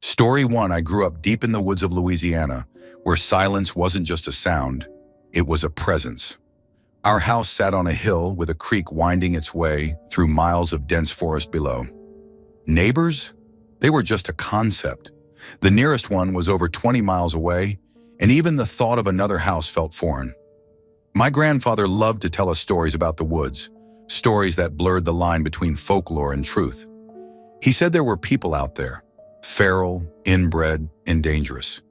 Story 1. I grew up deep in the woods of Louisiana, where silence wasn't just a sound, it was a presence. Our house sat on a hill with a creek winding its way through miles of dense forest below. Neighbors? They were just a concept. The nearest one was over 20 miles away, and even the thought of another house felt foreign. My grandfather loved to tell us stories about the woods, stories that blurred the line between folklore and truth. He said there were people out there, feral, inbred, and dangerous.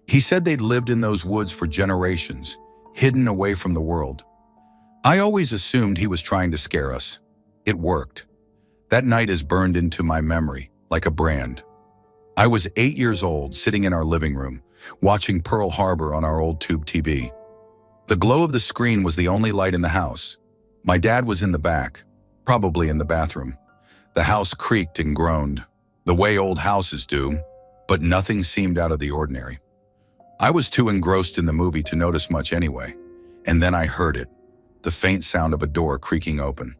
He said they'd lived in those woods for generations, hidden away from the world. I always assumed he was trying to scare us. It worked. That night is burned into my memory, like a brand. I was 8 years old, sitting in our living room, watching Pearl Harbor on our old tube TV. The glow of the screen was the only light in the house. My dad was in the back, probably in the bathroom. The house creaked and groaned, the way old houses do, but nothing seemed out of the ordinary. I was too engrossed in the movie to notice much anyway, and then I heard it, the faint sound of a door creaking open.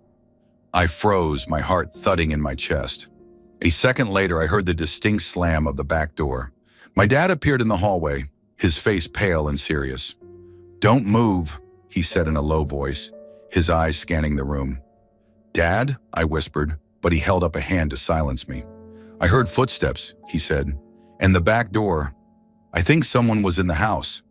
I froze, my heart thudding in my chest. A second later, I heard the distinct slam of the back door. My dad appeared in the hallway, his face pale and serious. "Don't move," he said in a low voice, his eyes scanning the room. "Dad?" I whispered, but he held up a hand to silence me. "I heard footsteps," he said, "and the back door. I think someone was in the house."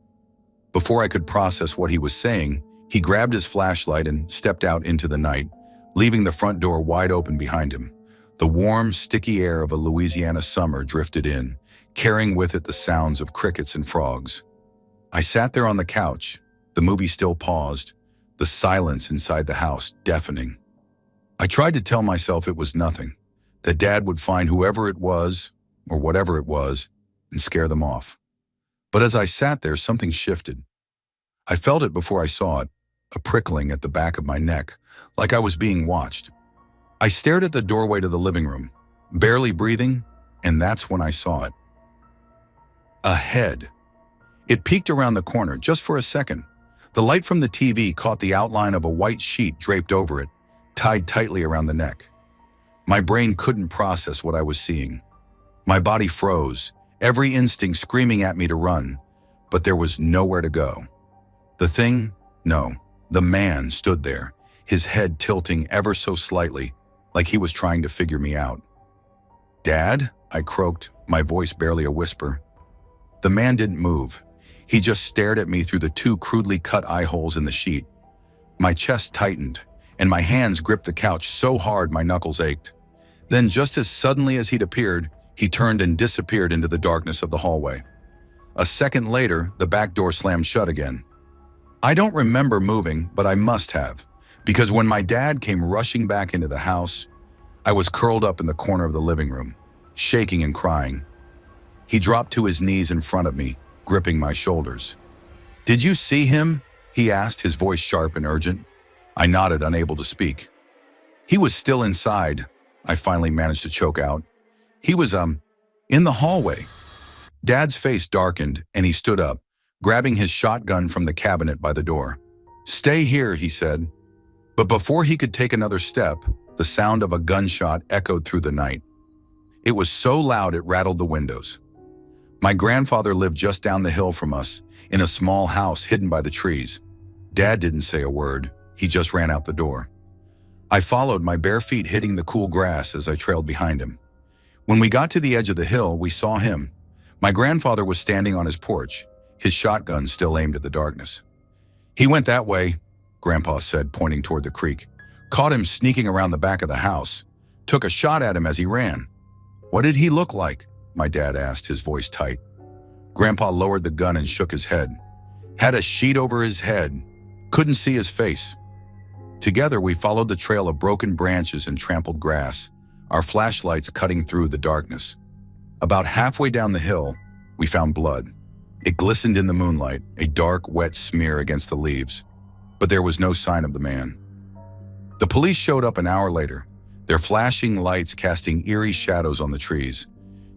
Before I could process what he was saying, he grabbed his flashlight and stepped out into the night, leaving the front door wide open behind him. The warm, sticky air of a Louisiana summer drifted in, carrying with it the sounds of crickets and frogs. I sat there on the couch, the movie still paused, the silence inside the house deafening. I tried to tell myself it was nothing, that Dad would find whoever it was, or whatever it was, and scare them off. But as I sat there, something shifted. I felt it before I saw it, a prickling at the back of my neck, like I was being watched. I stared at the doorway to the living room, barely breathing, and that's when I saw it. A head. It peeked around the corner just for a second. The light from the TV caught the outline of a white sheet draped over it, tied tightly around the neck. My brain couldn't process what I was seeing. My body froze, every instinct screaming at me to run, but there was nowhere to go. The man stood there, his head tilting ever so slightly, like he was trying to figure me out. "Dad?" I croaked, my voice barely a whisper. The man didn't move. He just stared at me through the two crudely cut eye holes in the sheet. My chest tightened, and my hands gripped the couch so hard my knuckles ached. Then, just as suddenly as he'd appeared, he turned and disappeared into the darkness of the hallway. A second later, the back door slammed shut again. I don't remember moving, but I must have, because when my dad came rushing back into the house, I was curled up in the corner of the living room, shaking and crying. He dropped to his knees in front of me, gripping my shoulders. "Did you see him?" he asked, his voice sharp and urgent. I nodded, unable to speak. "He was still inside," I finally managed to choke out. "He was, in the hallway." Dad's face darkened, and he stood up, grabbing his shotgun from the cabinet by the door. "Stay here," he said. But before he could take another step, the sound of a gunshot echoed through the night. It was so loud it rattled the windows. My grandfather lived just down the hill from us, in a small house hidden by the trees. Dad didn't say a word, he just ran out the door. I followed, my bare feet hitting the cool grass as I trailed behind him. When we got to the edge of the hill, we saw him. My grandfather was standing on his porch, his shotgun still aimed at the darkness. "He went that way," Grandpa said, pointing toward the creek. "Caught him sneaking around the back of the house. Took a shot at him as he ran." "What did he look like?" my dad asked, his voice tight. Grandpa lowered the gun and shook his head. "Had a sheet over his head. Couldn't see his face." Together, we followed the trail of broken branches and trampled grass, our flashlights cutting through the darkness. About halfway down the hill, we found blood. It glistened in the moonlight, a dark, wet smear against the leaves. But there was no sign of the man. The police showed up an hour later, their flashing lights casting eerie shadows on the trees.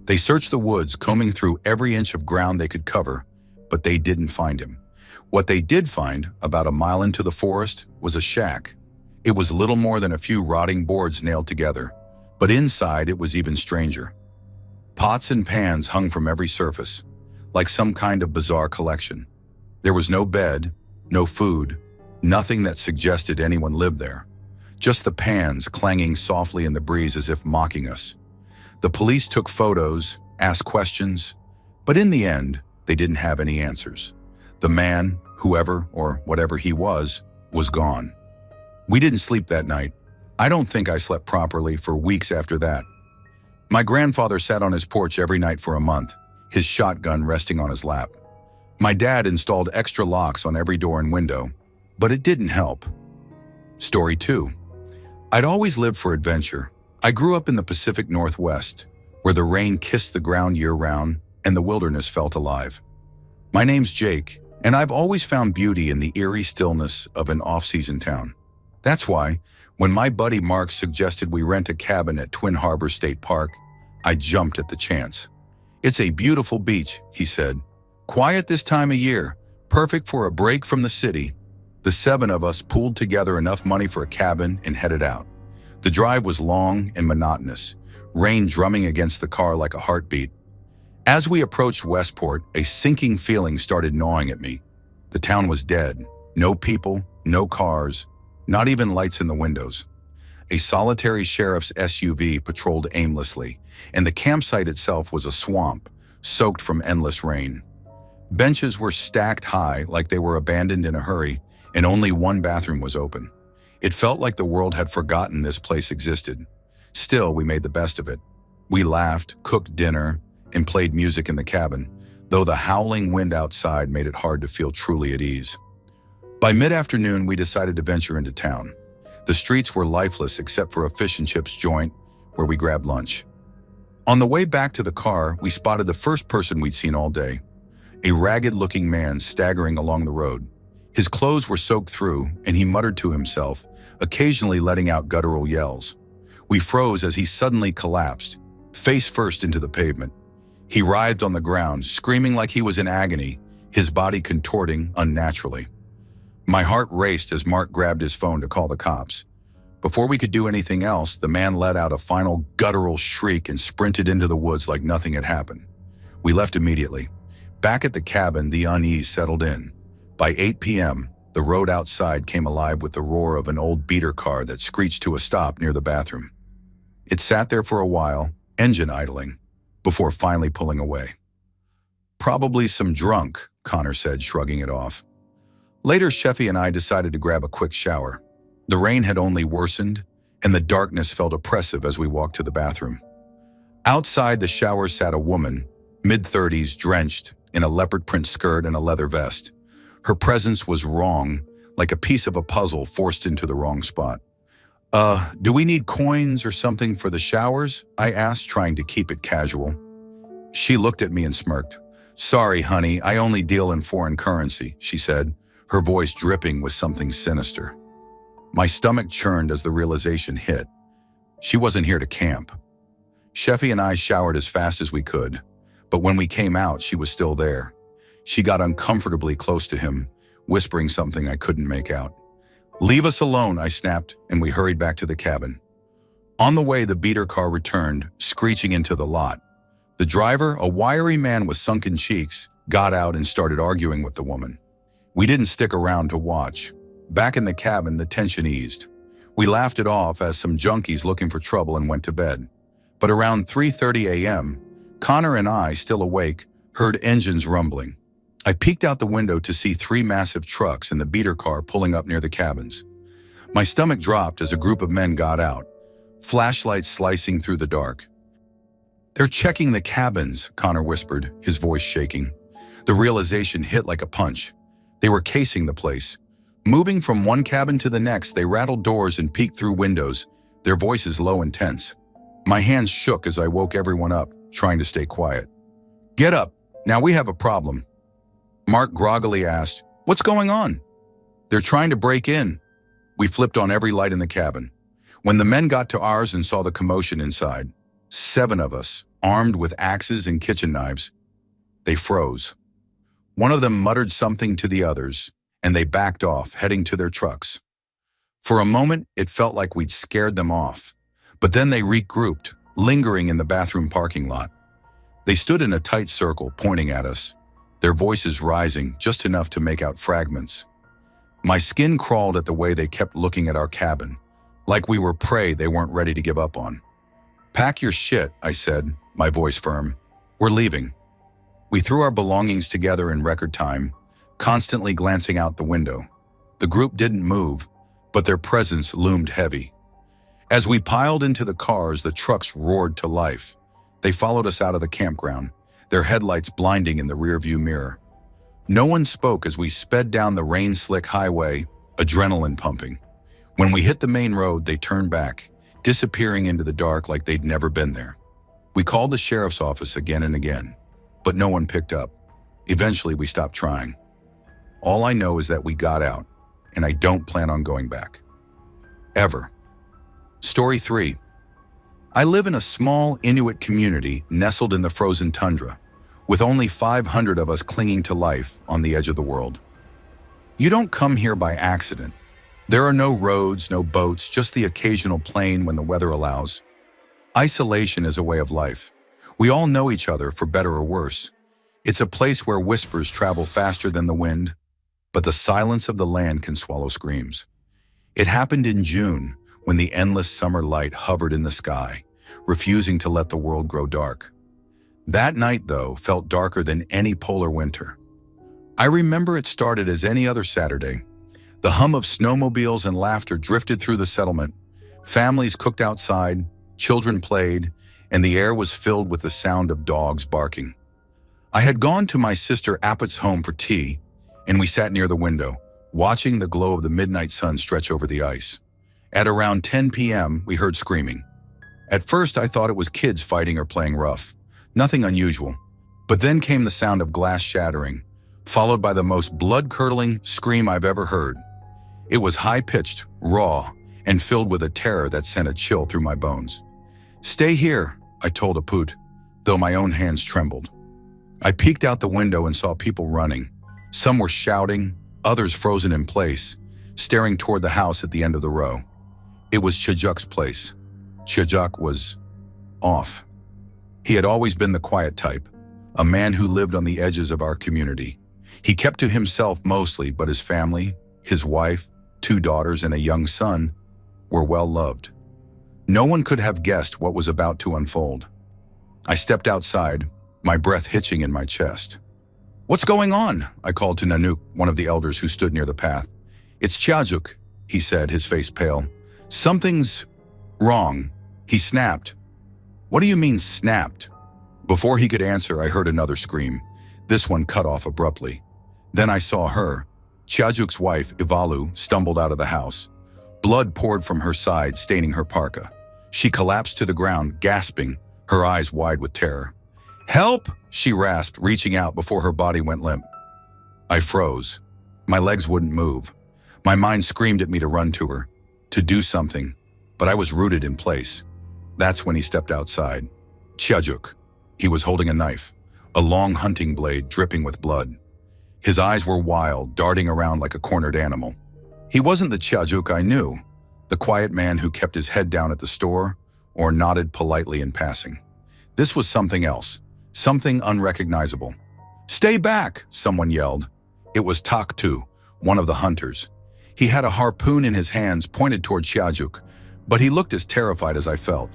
They searched the woods, combing through every inch of ground they could cover, but they didn't find him. What they did find, about a mile into the forest, was a shack. It was little more than a few rotting boards nailed together, but inside it was even stranger. Pots and pans hung from every surface, like some kind of bizarre collection. There was no bed, no food, nothing that suggested anyone lived there. Just the pans clanging softly in the breeze as if mocking us. The police took photos, asked questions, but in the end, they didn't have any answers. The man, whoever or whatever he was gone. We didn't sleep that night. I don't think I slept properly for weeks after that. My grandfather sat on his porch every night for a month, his shotgun resting on his lap. My dad installed extra locks on every door and window, but it didn't help. Story 2. I'd always lived for adventure. I grew up in the Pacific Northwest, where the rain kissed the ground year-round and the wilderness felt alive. My name's Jake, and I've always found beauty in the eerie stillness of an off-season town. That's why, when my buddy Mark suggested we rent a cabin at Twin Harbor State Park, I jumped at the chance. "It's a beautiful beach," he said. "Quiet this time of year, perfect for a break from the city." The 7 of us pooled together enough money for a cabin and headed out. The drive was long and monotonous, rain drumming against the car like a heartbeat. As we approached Westport, a sinking feeling started gnawing at me. The town was dead. No people, no cars, not even lights in the windows. A solitary sheriff's SUV patrolled aimlessly, and the campsite itself was a swamp, soaked from endless rain. Benches were stacked high like they were abandoned in a hurry, and only one bathroom was open. It felt like the world had forgotten this place existed. Still, we made the best of it. We laughed, cooked dinner, and played music in the cabin, though the howling wind outside made it hard to feel truly at ease. By mid-afternoon, we decided to venture into town. The streets were lifeless except for a fish and chips joint where we grabbed lunch. On the way back to the car, we spotted the first person we'd seen all day, a ragged-looking man staggering along the road. His clothes were soaked through, and he muttered to himself, occasionally letting out guttural yells. We froze as he suddenly collapsed, face first into the pavement. He writhed on the ground, screaming like he was in agony, his body contorting unnaturally. My heart raced as Mark grabbed his phone to call the cops. Before we could do anything else, the man let out a final guttural shriek and sprinted into the woods like nothing had happened. We left immediately. Back at the cabin, the unease settled in. By 8 p.m., the road outside came alive with the roar of an old beater car that screeched to a stop near the bathroom. It sat there for a while, engine idling, before finally pulling away. "Probably some drunk," Connor said, shrugging it off. Later, Sheffy and I decided to grab a quick shower. The rain had only worsened, and the darkness felt oppressive as we walked to the bathroom. Outside the shower sat a woman, mid-30s, drenched in a leopard print skirt and a leather vest. Her presence was wrong, like a piece of a puzzle forced into the wrong spot. Do we need coins or something for the showers?" I asked, trying to keep it casual. She looked at me and smirked. "Sorry, honey, I only deal in foreign currency," she said, her voice dripping with something sinister. My stomach churned as the realization hit. She wasn't here to camp. Sheffy and I showered as fast as we could, but when we came out, she was still there. She got uncomfortably close to him, whispering something I couldn't make out. "Leave us alone," I snapped, and we hurried back to the cabin. On the way, the beater car returned, screeching into the lot. The driver, a wiry man with sunken cheeks, got out and started arguing with the woman. We didn't stick around to watch. Back in the cabin, the tension eased. We laughed it off as some junkies looking for trouble and went to bed. But around 3:30 a.m., Connor and I, still awake, heard engines rumbling. I peeked out the window to see 3 massive trucks and the beater car pulling up near the cabins. My stomach dropped as a group of men got out, flashlights slicing through the dark. "They're checking the cabins," Connor whispered, his voice shaking. The realization hit like a punch. They were casing the place. Moving from one cabin to the next, they rattled doors and peeked through windows, their voices low and tense. My hands shook as I woke everyone up, trying to stay quiet. "Get up, now we have a problem." Mark groggily asked, "What's going on?" "They're trying to break in." We flipped on every light in the cabin. When the men got to ours and saw the commotion inside, 7 of us, armed with axes and kitchen knives, they froze. One of them muttered something to the others, and they backed off, heading to their trucks. For a moment, it felt like we'd scared them off, but then they regrouped, lingering in the bathroom parking lot. They stood in a tight circle, pointing at us, their voices rising just enough to make out fragments. My skin crawled at the way they kept looking at our cabin, like we were prey they weren't ready to give up on. "Pack your shit," I said, my voice firm. "We're leaving." We threw our belongings together in record time, constantly glancing out the window. The group didn't move, but their presence loomed heavy. As we piled into the cars, the trucks roared to life. They followed us out of the campground, their headlights blinding in the rearview mirror. No one spoke as we sped down the rain-slick highway, adrenaline pumping. When we hit the main road, they turned back, disappearing into the dark like they'd never been there. We called the sheriff's office again and again, but no one picked up. Eventually, we stopped trying. All I know is that we got out, and I don't plan on going back. Ever. Story 3. I live in a small Inuit community nestled in the frozen tundra, with only 500 of us clinging to life on the edge of the world. You don't come here by accident. There are no roads, no boats, just the occasional plane when the weather allows. Isolation is a way of life. We all know each other, for better or worse. It's a place where whispers travel faster than the wind, but the silence of the land can swallow screams. It happened in June, when the endless summer light hovered in the sky, refusing to let the world grow dark. That night, though, felt darker than any polar winter. I remember it started as any other Saturday. The hum of snowmobiles and laughter drifted through the settlement. Families cooked outside, children played, and the air was filled with the sound of dogs barking. I had gone to my sister Appet's home for tea, and we sat near the window, watching the glow of the midnight sun stretch over the ice. At around 10 p.m., we heard screaming. At first, I thought it was kids fighting or playing rough. Nothing unusual. But then came the sound of glass shattering, followed by the most blood-curdling scream I've ever heard. It was high-pitched, raw, and filled with a terror that sent a chill through my bones. "Stay here," I told Aput, though my own hands trembled. I peeked out the window and saw people running. Some were shouting, others frozen in place, staring toward the house at the end of the row. It was Chajuk's place. Chajuk was off. He had always been the quiet type, a man who lived on the edges of our community. He kept to himself mostly, but his family, his wife, 2 daughters, and a young son were well loved. No one could have guessed what was about to unfold. I stepped outside, my breath hitching in my chest. "What's going on?" I called to Nanook, one of the elders who stood near the path. "It's Chajuk," he said, his face pale. "Something's wrong." He snapped. "What do you mean, snapped?" Before he could answer, I heard another scream. This one cut off abruptly. Then I saw her. Chajuk's wife, Ivalu, stumbled out of the house. Blood poured from her side, staining her parka. She collapsed to the ground, gasping, her eyes wide with terror. "Help!" she rasped, reaching out before her body went limp. I froze. My legs wouldn't move. My mind screamed at me to run to her, to do something, but I was rooted in place. That's when he stepped outside. Chajuk. He was holding a knife, a long hunting blade dripping with blood. His eyes were wild, darting around like a cornered animal. He wasn't the Chajuk I knew, the quiet man who kept his head down at the store or nodded politely in passing. This was something else, something unrecognizable. "Stay back!" someone yelled. It was Taktu, one of the hunters. He had a harpoon in his hands pointed toward Chajuk, but he looked as terrified as I felt.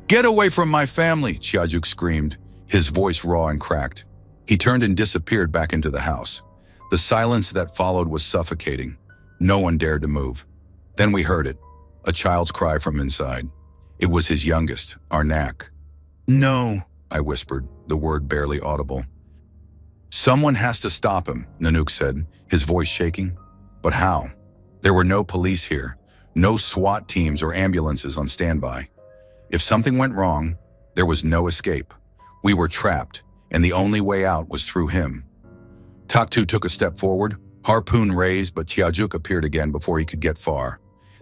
"Get away from my family!" Chajuk screamed, his voice raw and cracked. He turned and disappeared back into the house. The silence that followed was suffocating. No one dared to move. Then we heard it, a child's cry from inside. It was his youngest, Arnak. "No," I whispered, the word barely audible. "Someone has to stop him," Nanook said, his voice shaking. But how? There were no police here, no SWAT teams or ambulances on standby. If something went wrong, there was no escape. We were trapped, and the only way out was through him. Taktu took a step forward, harpoon raised, but Chajuk appeared again before he could get far.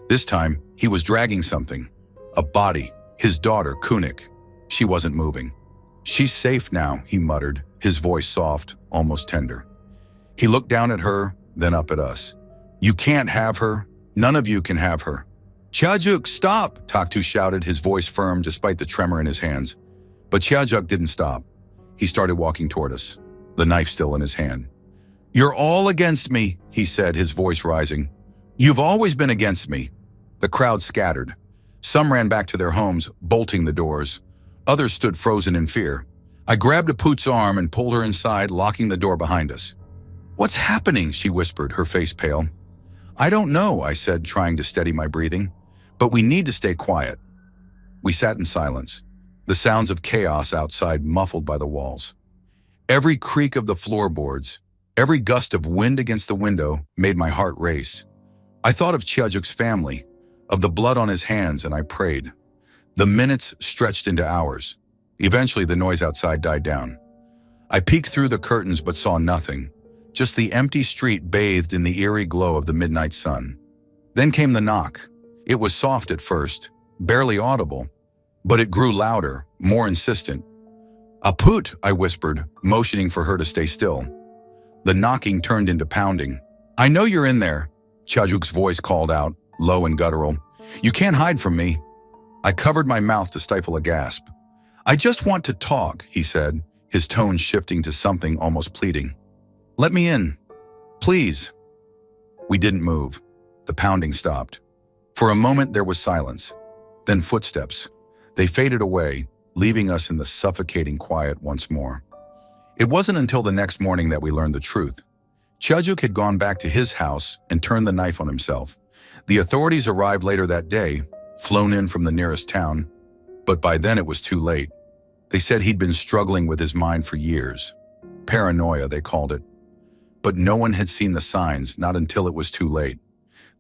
This time, he was dragging something. A body, his daughter, Kunik. She wasn't moving. "She's safe now," he muttered, his voice soft, almost tender. He looked down at her, then up at us. "You can't have her. None of you can have her." "Chajuk, stop!" Taktu shouted, his voice firm despite the tremor in his hands. But Chajuk didn't stop. He started walking toward us, the knife still in his hand. "You're all against me," he said, his voice rising. "You've always been against me." The crowd scattered. Some ran back to their homes, bolting the doors. Others stood frozen in fear. I grabbed Aput's arm and pulled her inside, locking the door behind us. "What's happening?" she whispered, her face pale. "I don't know," I said, trying to steady my breathing. "But we need to stay quiet." We sat in silence, the sounds of chaos outside muffled by the walls. Every creak of the floorboards, every gust of wind against the window made my heart race. I thought of Chiajuk's family, of the blood on his hands, and I prayed. The minutes stretched into hours. Eventually, the noise outside died down. I peeked through the curtains but saw nothing, just the empty street bathed in the eerie glow of the midnight sun. Then came the knock. It was soft at first, barely audible, but it grew louder, more insistent. "Aput," I whispered, motioning for her to stay still. The knocking turned into pounding. "I know you're in there," Chiajuk's voice called out, low and guttural. "You can't hide from me." I covered my mouth to stifle a gasp. "I just want to talk," he said, his tone shifting to something almost pleading. "Let me in. Please." We didn't move. The pounding stopped. For a moment there was silence. Then footsteps. They faded away, leaving us in the suffocating quiet once more. It wasn't until the next morning that we learned the truth. Chiajuk had gone back to his house and turned the knife on himself. The authorities arrived later that day, flown in from the nearest town, but by then it was too late. They said he'd been struggling with his mind for years. Paranoia, they called it. But no one had seen the signs, not until it was too late.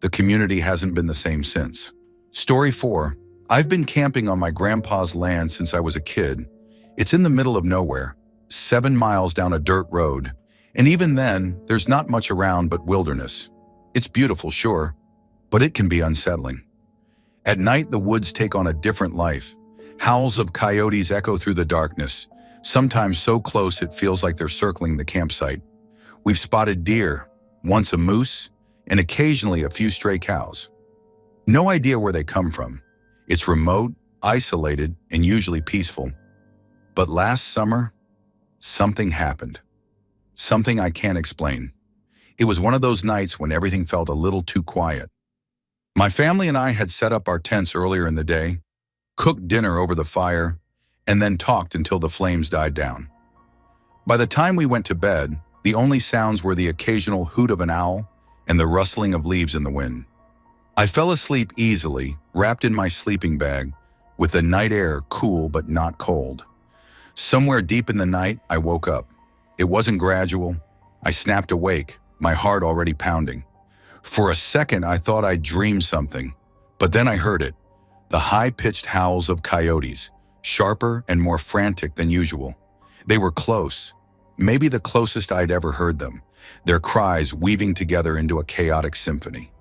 The community hasn't been the same since. Story 4. I've been camping on my grandpa's land since I was a kid. It's in the middle of nowhere, 7 miles down a dirt road, and even then, there's not much around but wilderness. It's beautiful, sure, but it can be unsettling. At night, the woods take on a different life. Howls of coyotes echo through the darkness, sometimes so close it feels like they're circling the campsite. We've spotted deer, once a moose, and occasionally a few stray cows. No idea where they come from. It's remote, isolated, and usually peaceful. But last summer, something happened. Something I can't explain. It was one of those nights when everything felt a little too quiet. My family and I had set up our tents earlier in the day, cooked dinner over the fire, and then talked until the flames died down. By the time we went to bed, the only sounds were the occasional hoot of an owl and the rustling of leaves in the wind. I fell asleep easily, wrapped in my sleeping bag, with the night air cool but not cold. Somewhere deep in the night, I woke up. It wasn't gradual. I snapped awake, my heart already pounding. For a second, I thought I'd dreamed something, but then I heard it. The high-pitched howls of coyotes, sharper and more frantic than usual. They were close, maybe the closest I'd ever heard them, their cries weaving together into a chaotic symphony.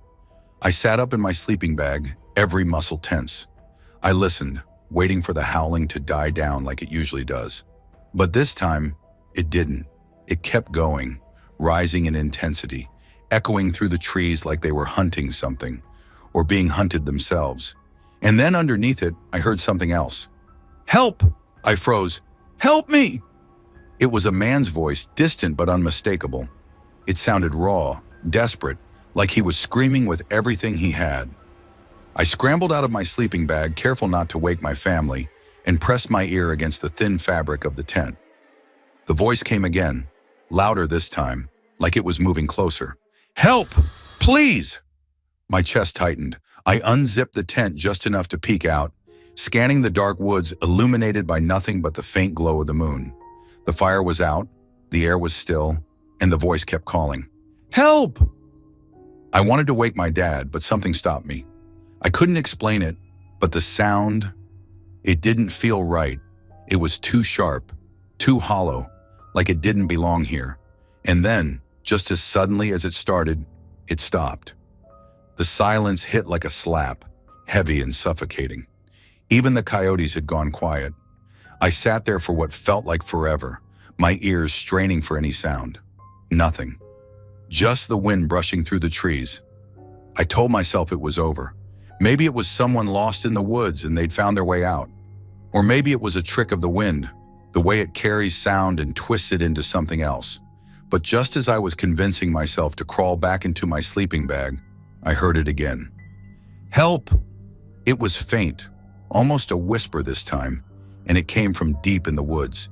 I sat up in my sleeping bag, every muscle tense. I listened, waiting for the howling to die down like it usually does. But this time, it didn't. It kept going, rising in intensity, echoing through the trees like they were hunting something, or being hunted themselves. And then underneath it, I heard something else. "Help!" I froze. "Help me!" It was a man's voice, distant but unmistakable. It sounded raw, desperate, like he was screaming with everything he had. I scrambled out of my sleeping bag, careful not to wake my family, and pressed my ear against the thin fabric of the tent. The voice came again, louder this time, like it was moving closer. "Help! Please!" My chest tightened. I unzipped the tent just enough to peek out, scanning the dark woods illuminated by nothing but the faint glow of the moon. The fire was out, the air was still, and the voice kept calling. "Help!" I wanted to wake my dad, but something stopped me. I couldn't explain it, but the sound, it didn't feel right. It was too sharp, too hollow, like it didn't belong here. And then, just as suddenly as it started, it stopped. The silence hit like a slap, heavy and suffocating. Even the coyotes had gone quiet. I sat there for what felt like forever, my ears straining for any sound. Nothing. Just the wind brushing through the trees. I told myself it was over. Maybe it was someone lost in the woods and they'd found their way out. Or maybe it was a trick of the wind, the way it carries sound and twists it into something else. But just as I was convincing myself to crawl back into my sleeping bag, I heard it again. "Help!" It was faint, almost a whisper this time, and it came from deep in the woods.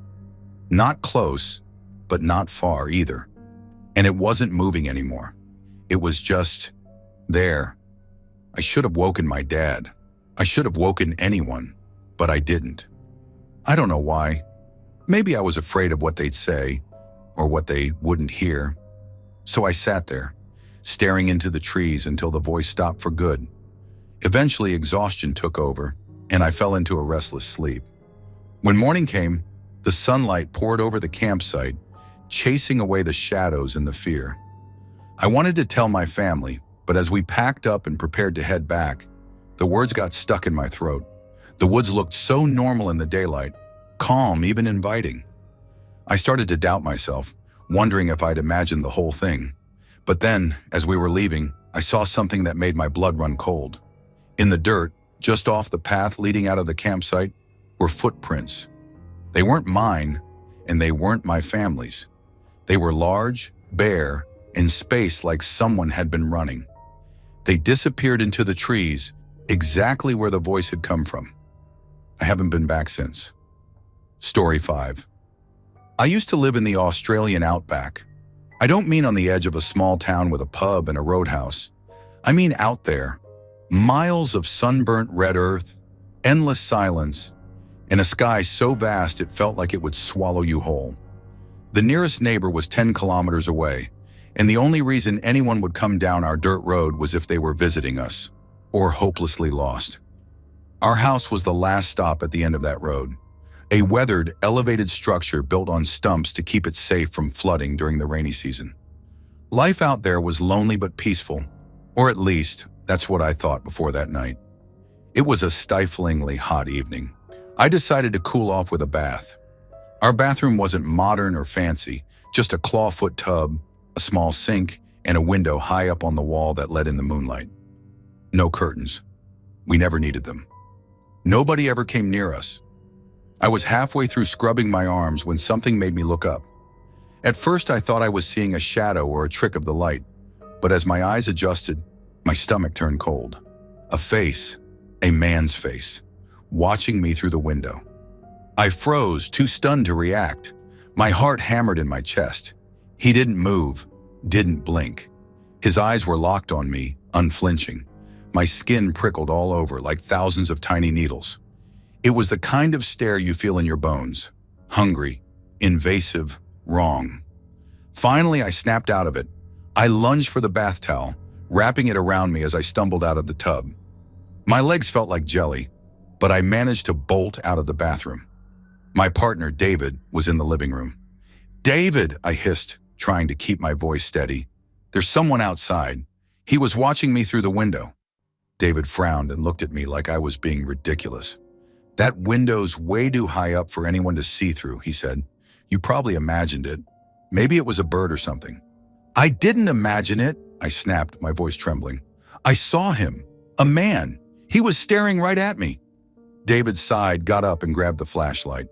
Not close, but not far either. And it wasn't moving anymore. It was just there. I should have woken my dad. I should have woken anyone, but I didn't. I don't know why. Maybe I was afraid of what they'd say, or what they wouldn't hear. So I sat there, staring into the trees until the voice stopped for good. Eventually, exhaustion took over, and I fell into a restless sleep. When morning came, the sunlight poured over the campsite, chasing away the shadows and the fear. I wanted to tell my family, but as we packed up and prepared to head back, the words got stuck in my throat. The woods looked so normal in the daylight, calm, even inviting. I started to doubt myself, wondering if I'd imagined the whole thing. But then, as we were leaving, I saw something that made my blood run cold. In the dirt, just off the path leading out of the campsite, were footprints. They weren't mine, and they weren't my family's. They were large, bare, and spaced like someone had been running. They disappeared into the trees, exactly where the voice had come from. I haven't been back since. Story 5. I used to live in the Australian outback. I don't mean on the edge of a small town with a pub and a roadhouse. I mean out there. Miles of sunburnt red earth, endless silence, and a sky so vast it felt like it would swallow you whole. The nearest neighbor was 10 kilometers away, and the only reason anyone would come down our dirt road was if they were visiting us, or hopelessly lost. Our house was the last stop at the end of that road, a weathered, elevated structure built on stumps to keep it safe from flooding during the rainy season. Life out there was lonely but peaceful, or at least, that's what I thought before that night. It was a stiflingly hot evening. I decided to cool off with a bath. Our bathroom wasn't modern or fancy, just a clawfoot tub, a small sink, and a window high up on the wall that let in the moonlight. No curtains. We never needed them. Nobody ever came near us. I was halfway through scrubbing my arms when something made me look up. At first, I thought I was seeing a shadow or a trick of the light, but as my eyes adjusted, my stomach turned cold. A face, a man's face, watching me through the window. I froze, too stunned to react. My heart hammered in my chest. He didn't move, didn't blink. His eyes were locked on me, unflinching. My skin prickled all over like thousands of tiny needles. It was the kind of stare you feel in your bones. Hungry, invasive, wrong. Finally, I snapped out of it. I lunged for the bath towel, wrapping it around me as I stumbled out of the tub. My legs felt like jelly, but I managed to bolt out of the bathroom. My partner, David, was in the living room. "David!" I hissed, trying to keep my voice steady. "There's someone outside." He was watching me through the window. David frowned and looked at me like I was being ridiculous. "That window's way too high up for anyone to see through," he said. "You probably imagined it. Maybe it was a bird or something." "I didn't imagine it," I snapped, my voice trembling. "I saw him. A man. He was staring right at me." David sighed, got up, and grabbed the flashlight.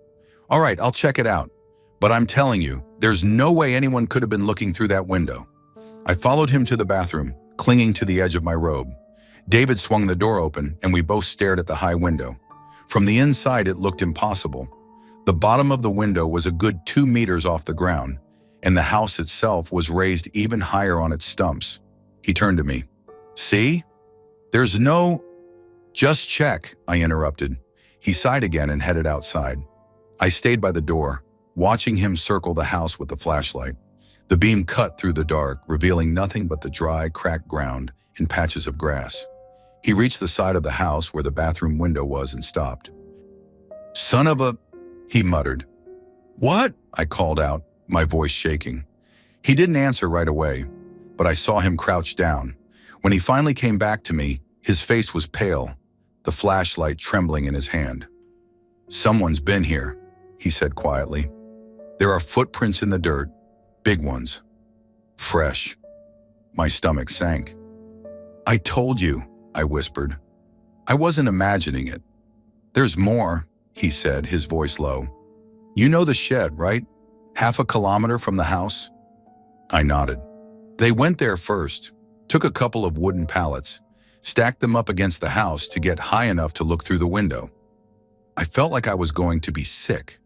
"All right, I'll check it out. But I'm telling you, there's no way anyone could have been looking through that window." I followed him to the bathroom, clinging to the edge of my robe. David swung the door open, and we both stared at the high window. From the inside, it looked impossible. The bottom of the window was a good 2 meters off the ground, and the house itself was raised even higher on its stumps. He turned to me. "See? There's no—" "Just check," I interrupted. He sighed again and headed outside. I stayed by the door, watching him circle the house with the flashlight. The beam cut through the dark, revealing nothing but the dry, cracked ground and patches of grass. He reached the side of the house where the bathroom window was and stopped. "Son of a—" he muttered. "What?" I called out, my voice shaking. He didn't answer right away, but I saw him crouch down. When he finally came back to me, his face was pale, the flashlight trembling in his hand. "Someone's been here," he said quietly. "There are footprints in the dirt, big ones. Fresh." My stomach sank. "I told you," I whispered. I wasn't imagining it. "There's more," he said, his voice low. You know the shed, right? Half a kilometer from the house? I nodded. They went there first, took a couple of wooden pallets, stacked them up against the house to get high enough to look through the window. I felt like I was going to be sick.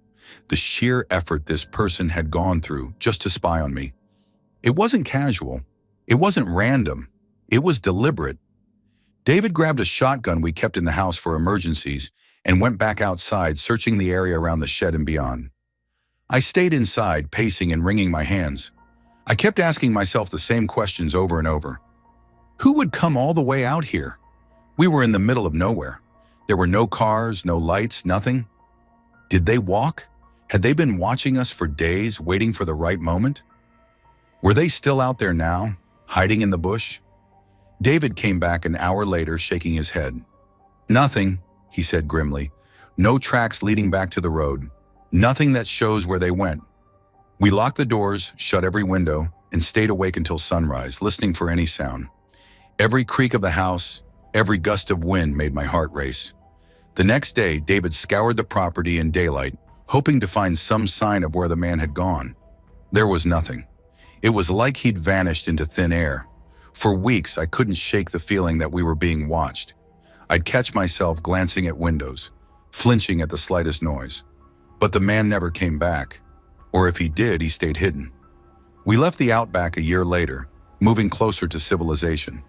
The sheer effort this person had gone through just to spy on me. It wasn't casual. It wasn't random. It was deliberate. David grabbed a shotgun we kept in the house for emergencies and went back outside, searching the area around the shed and beyond. I stayed inside, pacing and wringing my hands. I kept asking myself the same questions over and over. Who would come all the way out here? We were in the middle of nowhere. There were no cars, no lights, nothing. Did they walk? Had they been watching us for days, waiting for the right moment? Were they still out there now, hiding in the bush? David came back an hour later, shaking his head. Nothing, he said grimly. No tracks leading back to the road. Nothing that shows where they went. We locked the doors, shut every window, and stayed awake until sunrise, listening for any sound. Every creak of the house, every gust of wind made my heart race. The next day, David scoured the property in daylight, hoping to find some sign of where the man had gone. There was nothing. It was like he'd vanished into thin air. For weeks, I couldn't shake the feeling that we were being watched. I'd catch myself glancing at windows, flinching at the slightest noise. But the man never came back. Or if he did, he stayed hidden. We left the outback a year later, moving closer to civilization.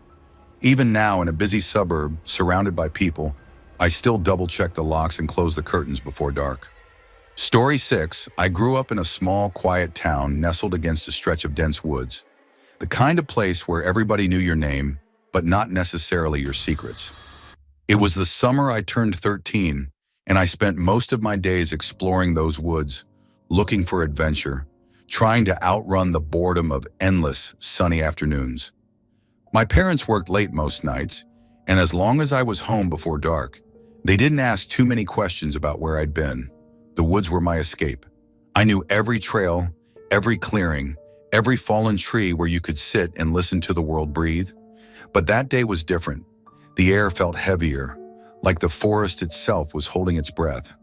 Even now, in a busy suburb, surrounded by people, I still double-check the locks and close the curtains before dark. Story 6, I grew up in a small, quiet town nestled against a stretch of dense woods. The kind of place where everybody knew your name, but not necessarily your secrets. It was the summer I turned 13, and I spent most of my days exploring those woods, looking for adventure, trying to outrun the boredom of endless, sunny afternoons. My parents worked late most nights, and as long as I was home before dark, they didn't ask too many questions about where I'd been. The woods were my escape. I knew every trail, every clearing, every fallen tree where you could sit and listen to the world breathe. But that day was different. The air felt heavier, like the forest itself was holding its breath.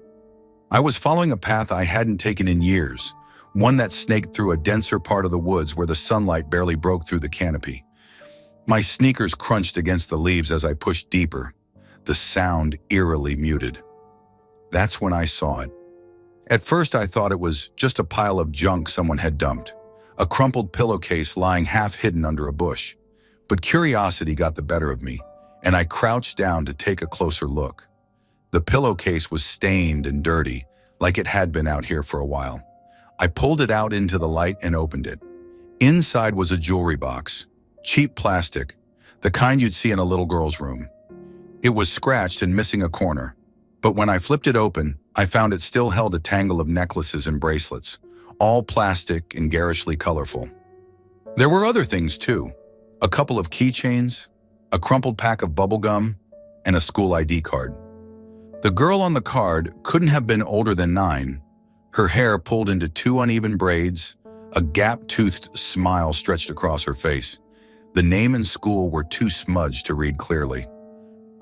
I was following a path I hadn't taken in years, one that snaked through a denser part of the woods where the sunlight barely broke through the canopy. My sneakers crunched against the leaves as I pushed deeper, the sound eerily muted. That's when I saw it. At first I thought it was just a pile of junk someone had dumped, a crumpled pillowcase lying half hidden under a bush. But curiosity got the better of me, and I crouched down to take a closer look. The pillowcase was stained and dirty, like it had been out here for a while. I pulled it out into the light and opened it. Inside was a jewelry box, cheap plastic, the kind you'd see in a little girl's room. It was scratched and missing a corner, but when I flipped it open, I found it still held a tangle of necklaces and bracelets, all plastic and garishly colorful. There were other things too, a couple of keychains, a crumpled pack of bubble gum, and a school ID card. The girl on the card couldn't have been older than 9, her hair pulled into 2 uneven braids, a gap-toothed smile stretched across her face. The name and school were too smudged to read clearly.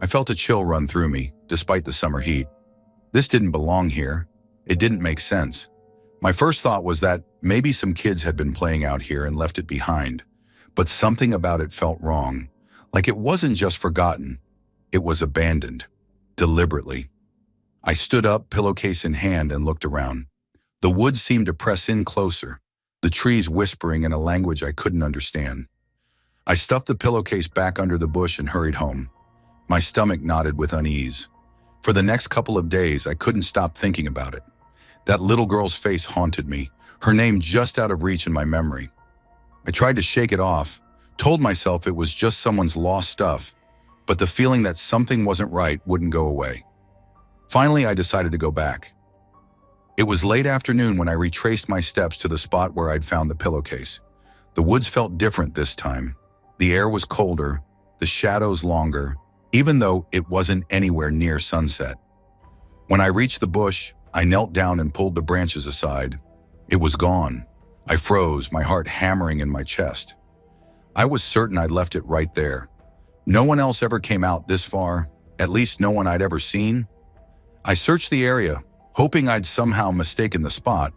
I felt a chill run through me, despite the summer heat. This didn't belong here. It didn't make sense. My first thought was that maybe some kids had been playing out here and left it behind, but something about it felt wrong, like it wasn't just forgotten, it was abandoned, deliberately. I stood up, pillowcase in hand, and looked around. The woods seemed to press in closer, the trees whispering in a language I couldn't understand. I stuffed the pillowcase back under the bush and hurried home. My stomach knotted with unease. For the next couple of days, I couldn't stop thinking about it. That little girl's face haunted me, her name just out of reach in my memory. I tried to shake it off, told myself it was just someone's lost stuff, but the feeling that something wasn't right wouldn't go away. Finally, I decided to go back. It was late afternoon when I retraced my steps to the spot where I'd found the pillowcase. The woods felt different this time. The air was colder, the shadows longer, even though it wasn't anywhere near sunset. When I reached the bush, I knelt down and pulled the branches aside. It was gone. I froze, my heart hammering in my chest. I was certain I'd left it right there. No one else ever came out this far, at least no one I'd ever seen. I searched the area, hoping I'd somehow mistaken the spot,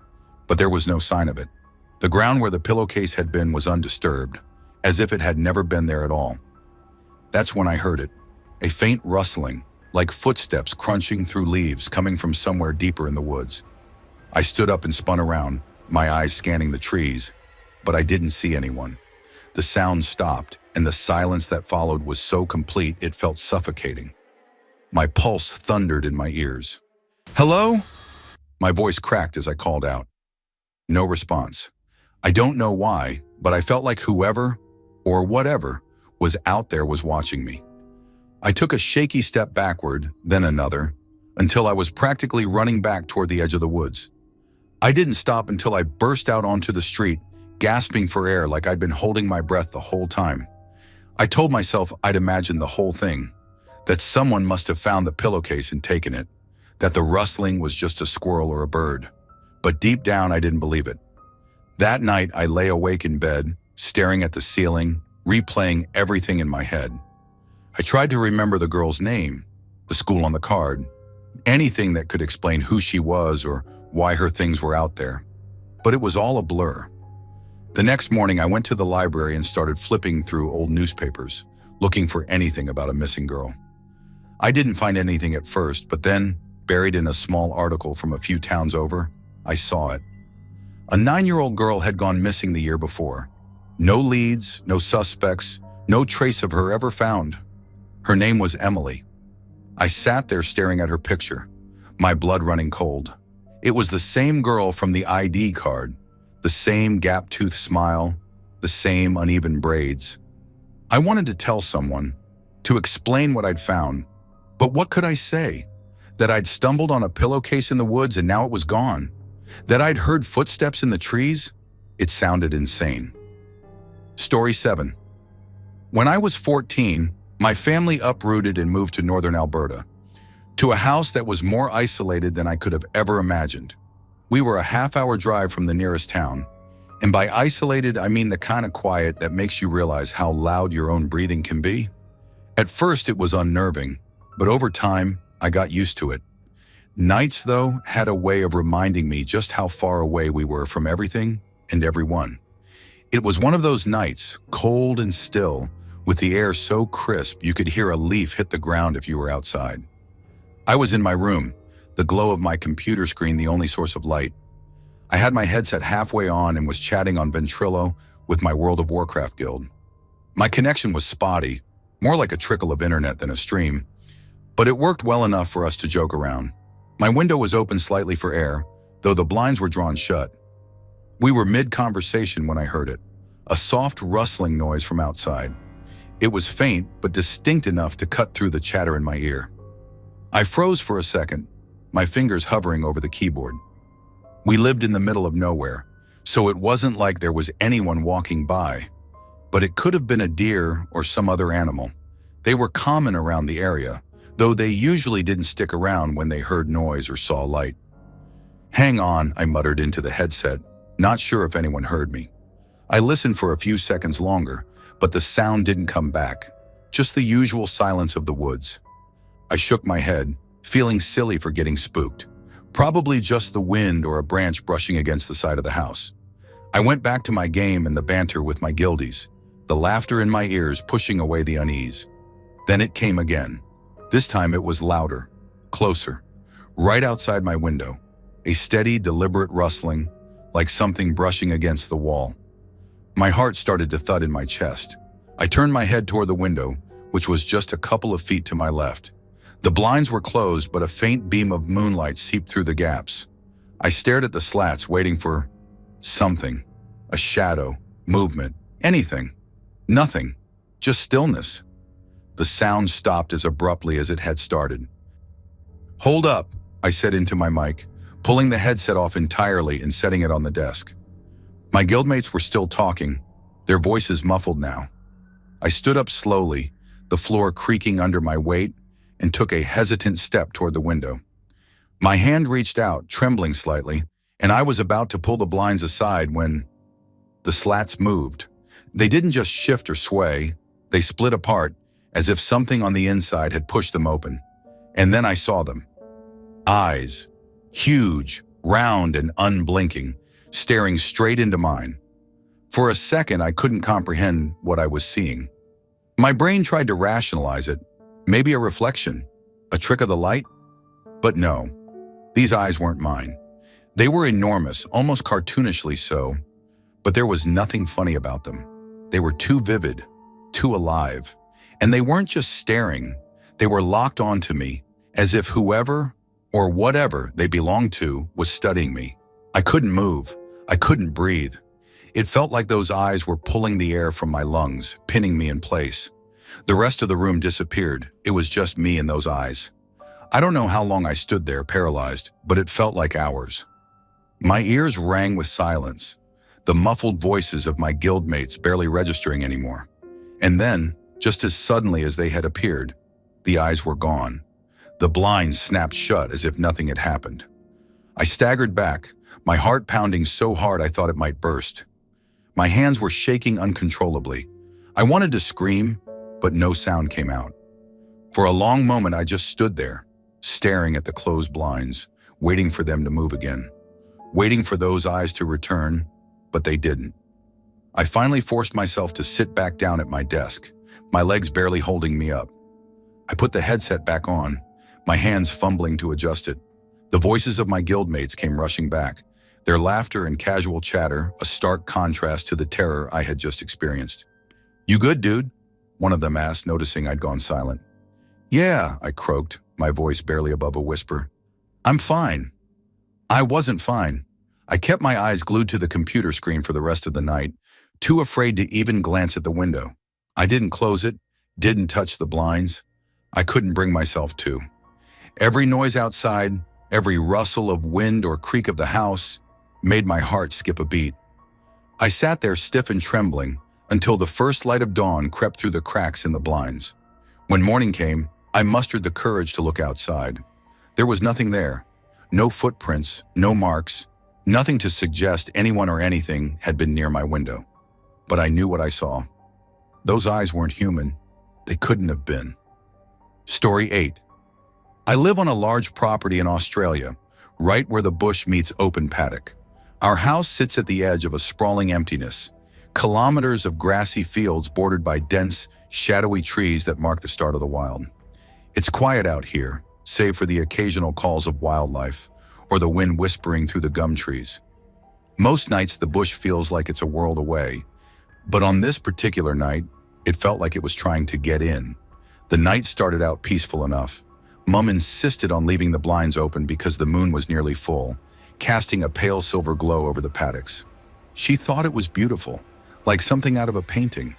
but there was no sign of it. The ground where the pillowcase had been was undisturbed, as if it had never been there at all. That's when I heard it, a faint rustling, like footsteps crunching through leaves coming from somewhere deeper in the woods. I stood up and spun around, my eyes scanning the trees, but I didn't see anyone. The sound stopped, and the silence that followed was so complete it felt suffocating. My pulse thundered in my ears. "Hello?" My voice cracked as I called out. No response. I don't know why, but I felt like whoever, or whatever, was out there was watching me. I took a shaky step backward, then another, until I was practically running back toward the edge of the woods. I didn't stop until I burst out onto the street, gasping for air like I'd been holding my breath the whole time. I told myself I'd imagined the whole thing, that someone must have found the pillowcase and taken it, that the rustling was just a squirrel or a bird. But deep down, I didn't believe it. That night, I lay awake in bed, staring at the ceiling, replaying everything in my head. I tried to remember the girl's name, the school on the card, anything that could explain who she was or why her things were out there. But it was all a blur. The next morning, I went to the library and started flipping through old newspapers, looking for anything about a missing girl. I didn't find anything at first, but then, buried in a small article from a few towns over, I saw it. A 9-year-old girl had gone missing the year before. No leads, no suspects, no trace of her ever found. Her name was Emily. I sat there staring at her picture, my blood running cold. It was the same girl from the ID card, the same gap-toothed smile, the same uneven braids. I wanted to tell someone, to explain what I'd found, but what could I say? That I'd stumbled on a pillowcase in the woods and now it was gone? That I'd heard footsteps in the trees? It sounded insane. Story 7. When I was 14, my family uprooted and moved to northern Alberta, to a house that was more isolated than I could have ever imagined. We were a half-hour drive from the nearest town, and by isolated I mean the kind of quiet that makes you realize how loud your own breathing can be. At first it was unnerving, but over time I got used to it. Nights, though, had a way of reminding me just how far away we were from everything and everyone. It was one of those nights, cold and still, with the air so crisp you could hear a leaf hit the ground if you were outside. I was in my room, the glow of my computer screen the only source of light. I had my headset halfway on and was chatting on Ventrilo with my World of Warcraft guild. My connection was spotty, more like a trickle of internet than a stream, but it worked well enough for us to joke around. My window was open slightly for air, though the blinds were drawn shut. We were mid-conversation when I heard it, a soft rustling noise from outside. It was faint, but distinct enough to cut through the chatter in my ear. I froze for a second, my fingers hovering over the keyboard. We lived in the middle of nowhere, so it wasn't like there was anyone walking by, but it could have been a deer or some other animal. They were common around the area, though they usually didn't stick around when they heard noise or saw light. "Hang on," I muttered into the headset, not sure if anyone heard me. I listened for a few seconds longer, but the sound didn't come back, just the usual silence of the woods. I shook my head, feeling silly for getting spooked. Probably just the wind or a branch brushing against the side of the house. I went back to my game and the banter with my guildies, the laughter in my ears pushing away the unease. Then it came again. This time it was louder, closer, right outside my window, a steady, deliberate rustling, like something brushing against the wall. My heart started to thud in my chest. I turned my head toward the window, which was just a couple of feet to my left. The blinds were closed, but a faint beam of moonlight seeped through the gaps. I stared at the slats, waiting for something, a shadow, movement, anything. Nothing, just stillness. The sound stopped as abruptly as it had started. "Hold up," I said into my mic, pulling the headset off entirely and setting it on the desk. My guildmates were still talking, their voices muffled now. I stood up slowly, the floor creaking under my weight, and took a hesitant step toward the window. My hand reached out, trembling slightly, and I was about to pull the blinds aside when the slats moved. They didn't just shift or sway, they split apart, as if something on the inside had pushed them open. And then I saw them. Eyes. Huge, round, and unblinking, staring straight into mine. For a second, I couldn't comprehend what I was seeing. My brain tried to rationalize it. Maybe a reflection, a trick of the light? But no, these eyes weren't mine. They were enormous, almost cartoonishly so, but there was nothing funny about them. They were too vivid, too alive, and they weren't just staring, they were locked onto me, as if whoever or whatever they belonged to was studying me. I couldn't move, I couldn't breathe. It felt like those eyes were pulling the air from my lungs, pinning me in place. The rest of the room disappeared. It was just me and those eyes. I don't know how long I stood there, paralyzed, but it felt like hours. My ears rang with silence, the muffled voices of my guildmates barely registering anymore. And then, just as suddenly as they had appeared, the eyes were gone. The blinds snapped shut as if nothing had happened. I staggered back, my heart pounding so hard I thought it might burst. My hands were shaking uncontrollably. I wanted to scream, but no sound came out. For a long moment, I just stood there, staring at the closed blinds, waiting for them to move again, waiting for those eyes to return, but they didn't. I finally forced myself to sit back down at my desk, my legs barely holding me up. I put the headset back on, my hands fumbling to adjust it. The voices of my guildmates came rushing back, their laughter and casual chatter a stark contrast to the terror I had just experienced. "You good, dude?" one of them asked, noticing I'd gone silent. "Yeah," I croaked, my voice barely above a whisper. "I'm fine." I wasn't fine. I kept my eyes glued to the computer screen for the rest of the night, too afraid to even glance at the window. I didn't close it, didn't touch the blinds. I couldn't bring myself to. Every noise outside, every rustle of wind or creak of the house, made my heart skip a beat. I sat there stiff and trembling until the first light of dawn crept through the cracks in the blinds. When morning came, I mustered the courage to look outside. There was nothing there. No footprints, no marks, nothing to suggest anyone or anything had been near my window. But I knew what I saw. Those eyes weren't human. They couldn't have been. Story 8. I live on a large property in Australia, right where the bush meets open paddock. Our house sits at the edge of a sprawling emptiness, kilometers of grassy fields bordered by dense, shadowy trees that mark the start of the wild. It's quiet out here, save for the occasional calls of wildlife or the wind whispering through the gum trees. Most nights the bush feels like it's a world away, but on this particular night, it felt like it was trying to get in. The night started out peaceful enough. Mum insisted on leaving the blinds open because the moon was nearly full, casting a pale silver glow over the paddocks. She thought it was beautiful, like something out of a painting.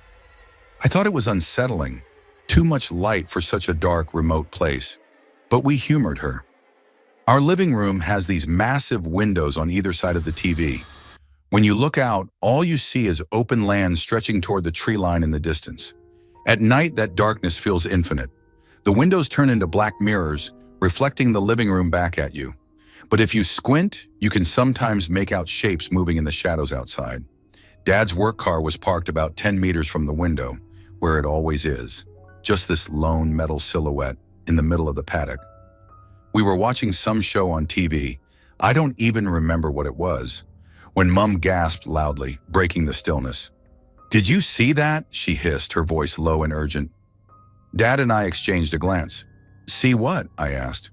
I thought it was unsettling, too much light for such a dark, remote place. But we humored her. Our living room has these massive windows on either side of the TV. When you look out, all you see is open land stretching toward the tree line in the distance. At night, that darkness feels infinite. The windows turn into black mirrors, reflecting the living room back at you. But if you squint, you can sometimes make out shapes moving in the shadows outside. Dad's work car was parked about 10 meters from the window, where it always is. Just this lone metal silhouette in the middle of the paddock. We were watching some show on TV. I don't even remember what it was, when Mum gasped loudly, breaking the stillness. "Did you see that?" she hissed, her voice low and urgent. Dad and I exchanged a glance. "See what?" I asked.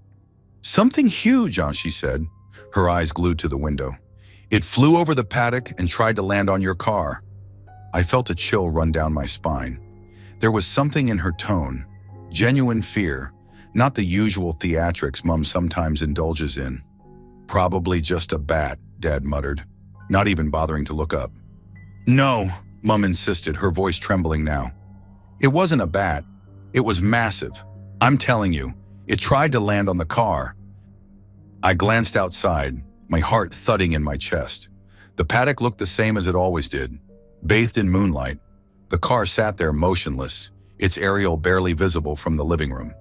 "Something huge," she said, her eyes glued to the window. "It flew over the paddock and tried to land on your car." I felt a chill run down my spine. There was something in her tone, genuine fear, not the usual theatrics Mum sometimes indulges in. "Probably just a bat," Dad muttered, not even bothering to look up. "No," Mum insisted, her voice trembling now. "It wasn't a bat. It was massive. I'm telling you, it tried to land on the car." I glanced outside, my heart thudding in my chest. The paddock looked the same as it always did, bathed in moonlight. The car sat there motionless, its aerial barely visible from the living room.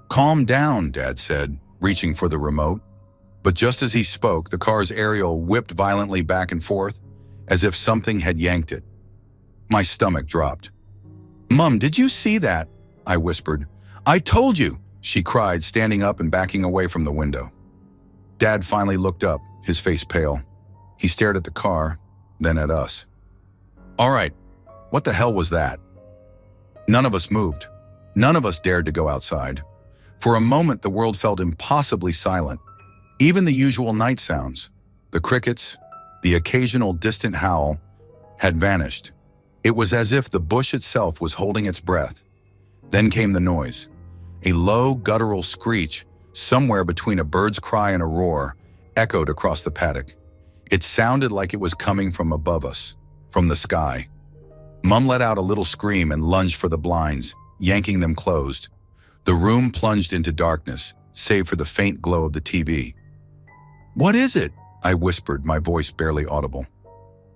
"Calm down," Dad said, reaching for the remote. But just as he spoke, the car's aerial whipped violently back and forth, as if something had yanked it. My stomach dropped. "Mum, did you see that?" I whispered. "I told you," she cried, standing up and backing away from the window. Dad finally looked up, his face pale. He stared at the car, then at us. "All right, what the hell was that?" None of us moved. None of us dared to go outside. For a moment, the world felt impossibly silent. Even the usual night sounds, the crickets, the occasional distant howl, had vanished. It was as if the bush itself was holding its breath. Then came the noise. A low, guttural screech, somewhere between a bird's cry and a roar, echoed across the paddock. It sounded like it was coming from above us, from the sky. Mom let out a little scream and lunged for the blinds, yanking them closed. The room plunged into darkness, save for the faint glow of the TV. "What is it?" I whispered, my voice barely audible.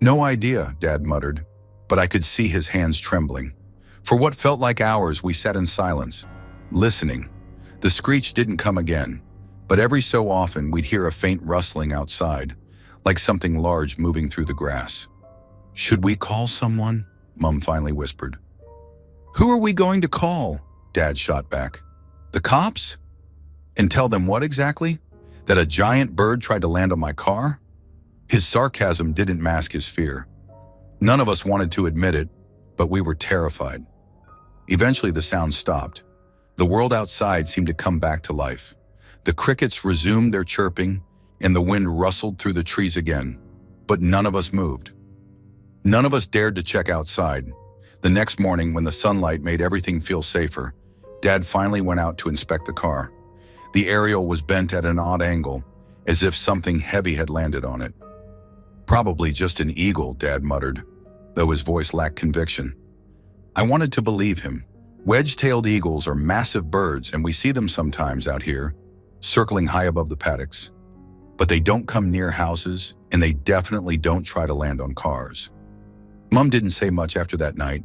"No idea," Dad muttered, but I could see his hands trembling. For what felt like hours, we sat in silence, listening. The screech didn't come again, but every so often we'd hear a faint rustling outside, like something large moving through the grass. "Should we call someone?" Mom finally whispered. "Who are we going to call?" Dad shot back. "The cops? And tell them what exactly? That a giant bird tried to land on my car?" His sarcasm didn't mask his fear. None of us wanted to admit it, but we were terrified. Eventually the sound stopped. The world outside seemed to come back to life. The crickets resumed their chirping, and the wind rustled through the trees again, but none of us moved. None of us dared to check outside. The next morning, when the sunlight made everything feel safer, Dad finally went out to inspect the car. The aerial was bent at an odd angle, as if something heavy had landed on it. "Probably just an eagle," Dad muttered, though his voice lacked conviction. I wanted to believe him. Wedge-tailed eagles are massive birds, and we see them sometimes out here, circling high above the paddocks. But they don't come near houses, and they definitely don't try to land on cars. Mom didn't say much after that night,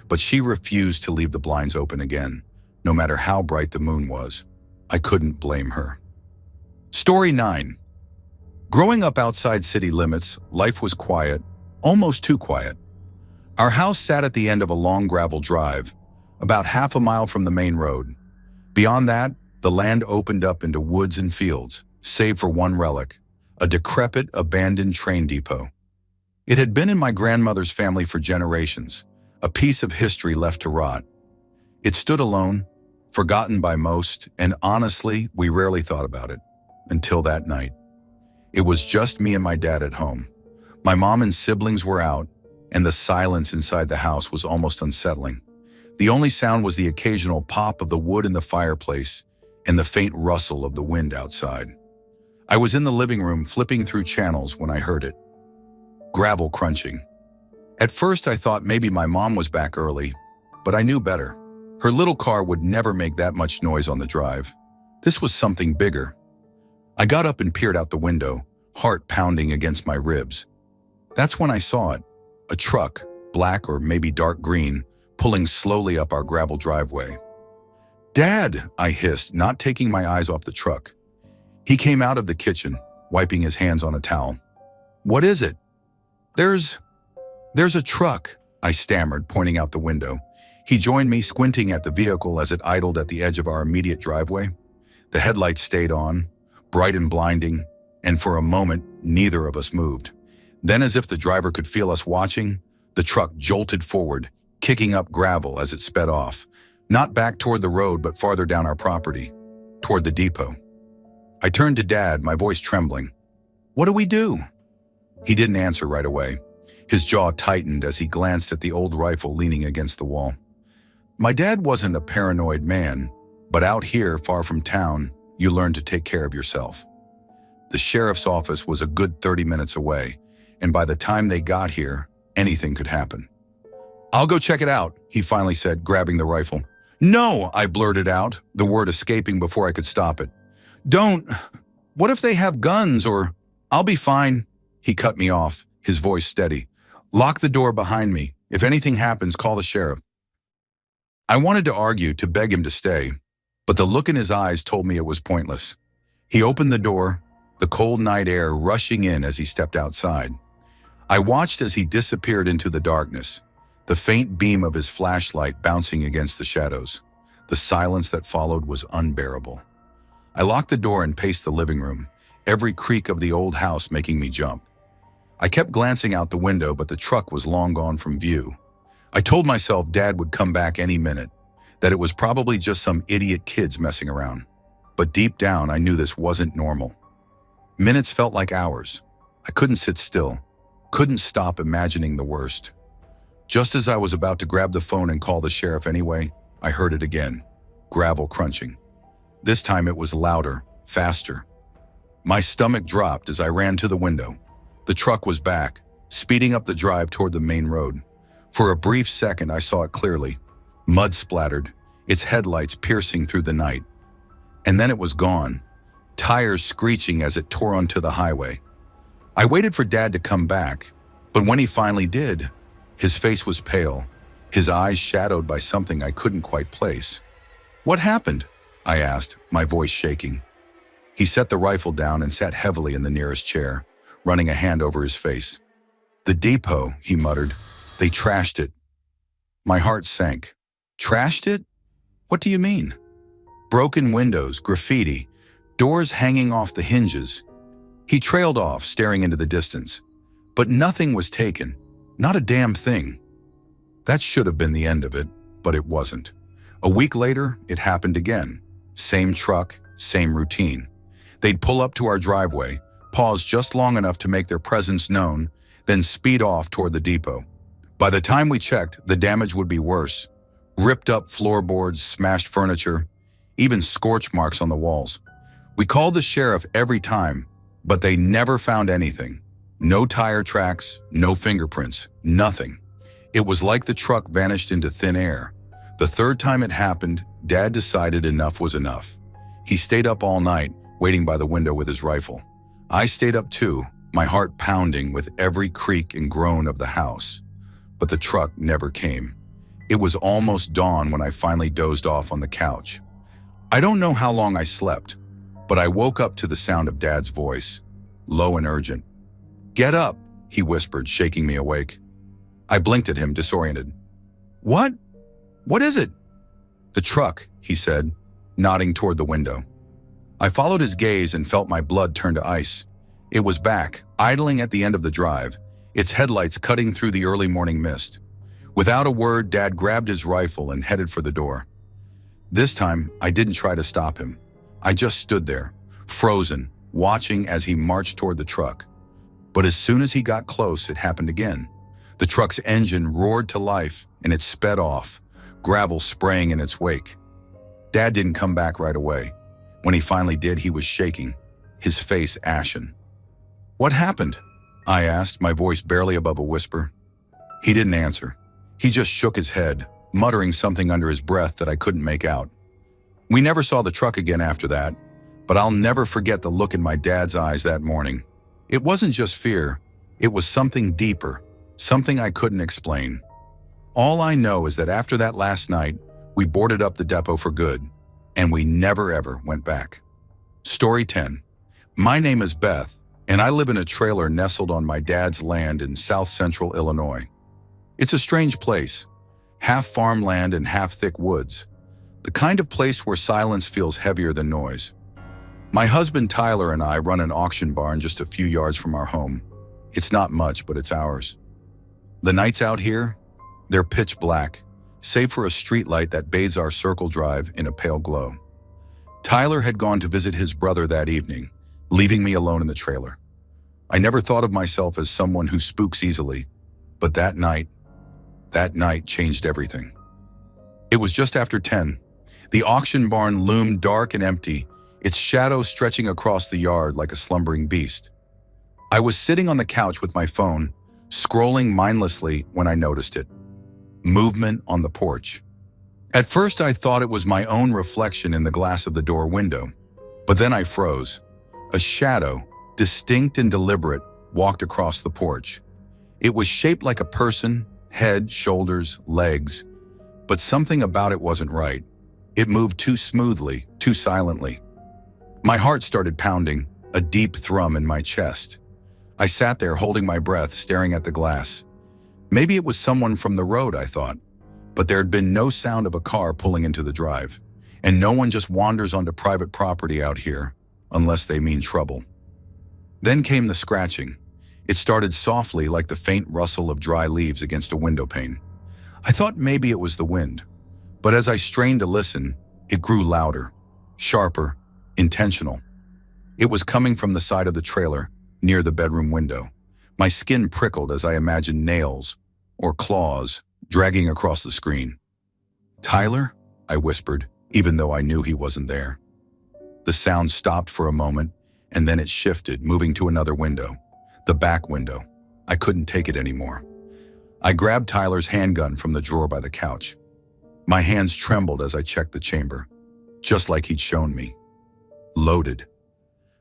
but she refused to leave the blinds open again, no matter how bright the moon was. I couldn't blame her. Story 9. Growing up outside city limits, life was quiet, almost too quiet. Our house sat at the end of a long gravel drive, about half a mile from the main road. Beyond that, the land opened up into woods and fields, save for one relic, a decrepit, abandoned train depot. It had been in my grandmother's family for generations, a piece of history left to rot. It stood alone, forgotten by most, and honestly, we rarely thought about it, until that night. It was just me and my dad at home. My mom and siblings were out, and the silence inside the house was almost unsettling. The only sound was the occasional pop of the wood in the fireplace and the faint rustle of the wind outside. I was in the living room flipping through channels when I heard it. Gravel crunching. At first I thought maybe my mom was back early, but I knew better. Her little car would never make that much noise on the drive. This was something bigger. I got up and peered out the window, heart pounding against my ribs. That's when I saw it. A truck, black or maybe dark green, pulling slowly up our gravel driveway. "Dad!" I hissed, not taking my eyes off the truck. He came out of the kitchen, wiping his hands on a towel. "What is it?" There's a truck," I stammered, pointing out the window. He joined me, squinting at the vehicle as it idled at the edge of our immediate driveway. The headlights stayed on, bright and blinding, and for a moment, neither of us moved. Then, as if the driver could feel us watching, the truck jolted forward, kicking up gravel as it sped off, not back toward the road but farther down our property, toward the depot. I turned to Dad, my voice trembling. "What do we do?" He didn't answer right away. His jaw tightened as he glanced at the old rifle leaning against the wall. My dad wasn't a paranoid man, but out here, far from town, you learn to take care of yourself. The sheriff's office was a good 30 minutes away, and by the time they got here, anything could happen. "I'll go check it out," he finally said, grabbing the rifle. "No," I blurted out, the word escaping before I could stop it. "Don't. What if they have guns or—" "I'll be fine." He cut me off, his voice steady. "Lock the door behind me. If anything happens, call the sheriff." I wanted to argue, to beg him to stay, but the look in his eyes told me it was pointless. He opened the door, the cold night air rushing in as he stepped outside. I watched as he disappeared into the darkness, the faint beam of his flashlight bouncing against the shadows. The silence that followed was unbearable. I locked the door and paced the living room, every creak of the old house making me jump. I kept glancing out the window, but the truck was long gone from view. I told myself Dad would come back any minute, that it was probably just some idiot kids messing around. But deep down, I knew this wasn't normal. Minutes felt like hours. I couldn't sit still, couldn't stop imagining the worst. Just as I was about to grab the phone and call the sheriff anyway, I heard it again, gravel crunching. This time it was louder, faster. My stomach dropped as I ran to the window. The truck was back, speeding up the drive toward the main road. For a brief second, I saw it clearly. Mud splattered, its headlights piercing through the night. And then it was gone, tires screeching as it tore onto the highway. I waited for Dad to come back, but when he finally did, his face was pale, his eyes shadowed by something I couldn't quite place. "What happened?" I asked, my voice shaking. He set the rifle down and sat heavily in the nearest chair, running a hand over his face. "The depot," he muttered. "They trashed it." My heart sank. "Trashed it? What do you mean?" "Broken windows, graffiti, doors hanging off the hinges." He trailed off, staring into the distance. But nothing was taken, not a damn thing. That should have been the end of it, but it wasn't. A week later, it happened again. Same truck, same routine. They'd pull up to our driveway, pause just long enough to make their presence known, then speed off toward the depot. By the time we checked, the damage would be worse. Ripped up floorboards, smashed furniture, even scorch marks on the walls. We called the sheriff every time, but they never found anything. No tire tracks, no fingerprints, nothing. It was like the truck vanished into thin air. The third time it happened, Dad decided enough was enough. He stayed up all night, waiting by the window with his rifle. I stayed up too, my heart pounding with every creak and groan of the house. But the truck never came. It was almost dawn when I finally dozed off on the couch. I don't know how long I slept, but I woke up to the sound of Dad's voice, low and urgent. "Get up," he whispered, shaking me awake. I blinked at him, disoriented. "What? What is it?" "The truck," he said, nodding toward the window. I followed his gaze and felt my blood turn to ice. It was back, idling at the end of the drive, its headlights cutting through the early morning mist. Without a word, Dad grabbed his rifle and headed for the door. This time, I didn't try to stop him. I just stood there, frozen, watching as he marched toward the truck. But as soon as he got close, it happened again. The truck's engine roared to life and it sped off, gravel spraying in its wake. Dad didn't come back right away. When he finally did, he was shaking, his face ashen. "What happened?" I asked, my voice barely above a whisper. He didn't answer. He just shook his head, muttering something under his breath that I couldn't make out. We never saw the truck again after that, but I'll never forget the look in my dad's eyes that morning. It wasn't just fear, it was something deeper, something I couldn't explain. All I know is that after that last night, we boarded up the depot for good, and we never ever went back. Story 10. My name is Beth, and I live in a trailer nestled on my dad's land in south-central Illinois. It's a strange place, half farmland and half thick woods, the kind of place where silence feels heavier than noise. My husband Tyler and I run an auction barn just a few yards from our home. It's not much, but it's ours. The nights out here, they're pitch black, save for a streetlight that bathes our circle drive in a pale glow. Tyler had gone to visit his brother that evening, leaving me alone in the trailer. I never thought of myself as someone who spooks easily, but that night changed everything. It was just after 10. The auction barn loomed dark and empty, its shadow stretching across the yard like a slumbering beast. I was sitting on the couch with my phone, scrolling mindlessly when I noticed it. Movement on the porch. At first I thought it was my own reflection in the glass of the door window, but then I froze. A shadow, distinct and deliberate, walked across the porch. It was shaped like a person, head, shoulders, legs, but something about it wasn't right. It moved too smoothly, too silently. My heart started pounding, a deep thrum in my chest. I sat there holding my breath, staring at the glass. Maybe it was someone from the road, I thought, but there had been no sound of a car pulling into the drive, and no one just wanders onto private property out here, unless they mean trouble. Then came the scratching. It started softly like the faint rustle of dry leaves against a window pane. I thought maybe it was the wind, but as I strained to listen, it grew louder, sharper, intentional. It was coming from the side of the trailer, near the bedroom window. My skin prickled as I imagined nails, or claws, dragging across the screen. "Tyler?" I whispered, even though I knew he wasn't there. The sound stopped for a moment, and then it shifted, moving to another window, the back window. I couldn't take it anymore. I grabbed Tyler's handgun from the drawer by the couch. My hands trembled as I checked the chamber, just like he'd shown me. Loaded.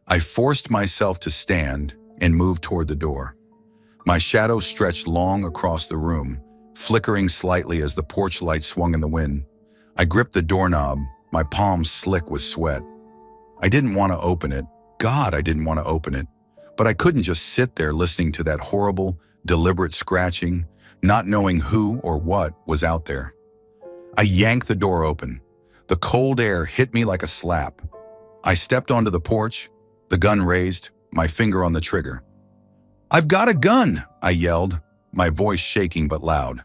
I forced myself to stand and move toward the door. My shadow stretched long across the room, flickering slightly as the porch light swung in the wind. I gripped the doorknob, my palms slick with sweat. I didn't want to open it. God, I didn't want to open it. But I couldn't just sit there listening to that horrible, deliberate scratching, not knowing who or what was out there. I yanked the door open. The cold air hit me like a slap. I stepped onto the porch, the gun raised, my finger on the trigger. "I've got a gun!" I yelled, my voice shaking but loud.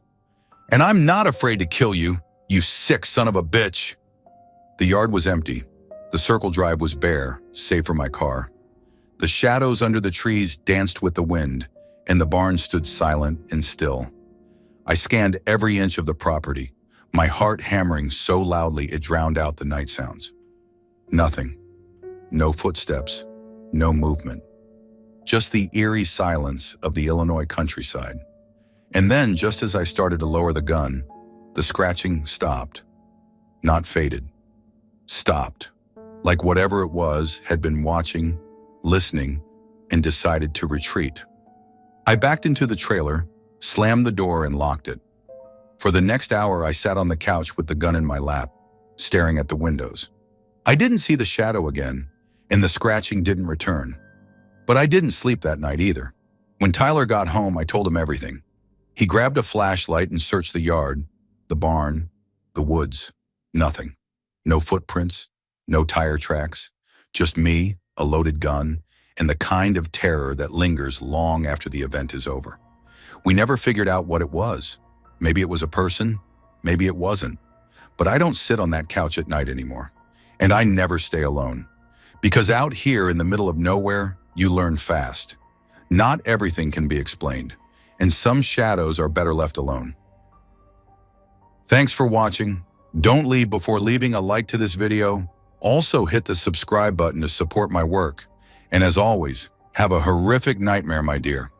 "And I'm not afraid to kill you, you sick son of a bitch!" The yard was empty. The circle drive was bare, save for my car. The shadows under the trees danced with the wind, and the barn stood silent and still. I scanned every inch of the property, my heart hammering so loudly it drowned out the night sounds. Nothing. No footsteps. No movement. Just the eerie silence of the Illinois countryside. And then, just as I started to lower the gun, the scratching stopped. Not faded. Stopped. Like whatever it was had been watching, listening, and decided to retreat. I backed into the trailer, slammed the door, and locked it. For the next hour, I sat on the couch with the gun in my lap, staring at the windows. I didn't see the shadow again, and the scratching didn't return. But I didn't sleep that night either. When Tyler got home, I told him everything. He grabbed a flashlight and searched the yard, the barn, the woods. Nothing. No footprints, no tire tracks. Just me, a loaded gun, and the kind of terror that lingers long after the event is over. We never figured out what it was. Maybe it was a person, maybe it wasn't. But I don't sit on that couch at night anymore. And I never stay alone. Because out here in the middle of nowhere, you learn fast. Not everything can be explained, and some shadows are better left alone. Thanks for watching. Don't leave before leaving a like to this video. Also hit the subscribe button to support my work. And as always, have a horrific nightmare, my dear.